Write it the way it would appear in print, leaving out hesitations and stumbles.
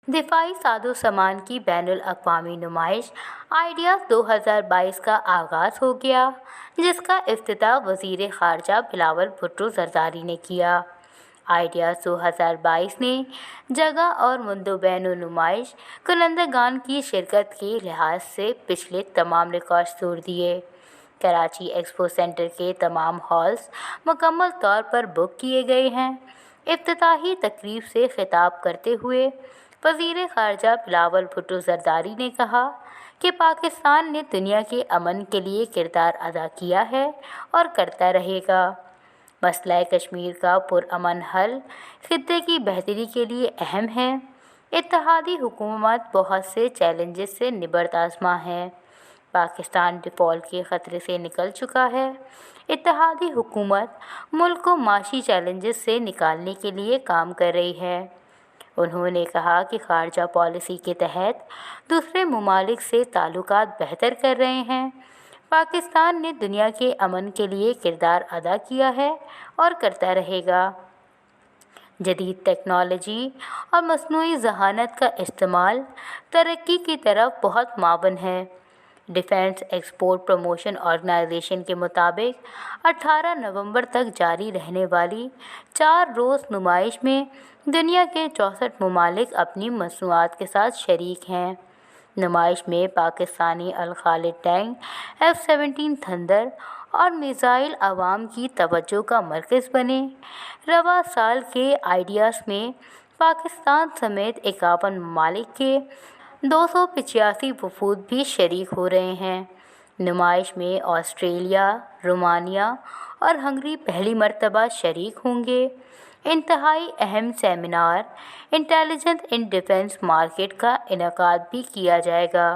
दिफाई साजो सामान की बैनुल-अक़वामी नुमाइश आइडियाज़ 2022 का आगाज़ हो गया, जिसका इफ्तिताह वज़ीर ख़ारजा बिलावल भुट्टो ज़रदारी ने किया। आइडियाज़ 2022 ने जगह और मुंदोबैनो नुमाइश कुनंदगान की शिरकत के लिहाज से पिछले तमाम रिकॉर्ड्स तोड़ दिए। कराची एक्सपो सेंटर के तमाम हॉल्स मुकम्मल तौर पर बुक किए गए हैं। इफ्तिताही तकरीब से खिताब करते हुए वज़ीर ख़ारजा बिलावल भुट्टो ज़रदारी ने कहा कि पाकिस्तान ने दुनिया के अमन के लिए किरदार अदा किया है और करता रहेगा। मसला कश्मीर का पुरअमन हल खित्ते की बेहतरी के लिए अहम है। इत्तेहादी हुकूमत बहुत से चैलेंजेस से निबर्द आज़मा है। पाकिस्तान डिफ़ॉल्ट के ख़तरे से निकल चुका है। इत्तेहादी हुकूमत मुल्क को माशी चैलेंजेस से निकालने के लिए काम कर रही है। उन्होंने कहा कि ख़ारजा पॉलिसी के तहत दूसरे ममालिक से ताल्लुकात बेहतर कर रहे हैं। पाकिस्तान ने दुनिया के अमन के लिए किरदार अदा किया है और करता रहेगा। जदीद टेक्नोलॉजी और मसनूई ज़हानत का इस्तेमाल तरक्की की तरफ बहुत मावन है। डिफेंस एक्सपोर्ट प्रमोशन ऑर्गेनाइजेशन के मुताबिक 18 नवंबर तक जारी रहने वाली 4 रोज़ नुमाइश में दुनिया के 64 ममालिक अपनी मसनूआत के साथ शरीक हैं। नुमाइश में Pakistani Al-Khalid tank, F-17 thunder और मिसाइल अवाम की तवज्जो का मरकज़ बने। रवा साल के आइडियाज़ में पाकिस्तान समेत 51 ममालिक के 285 वफूद भी शरीक हो रहे हैं। नुमाइश में ऑस्ट्रेलिया, रोमानिया और हंगरी पहली मरतबा शरीक होंगे। इंतहाई अहम seminar intelligence in defence market का इनेकाद भी किया जाएगा।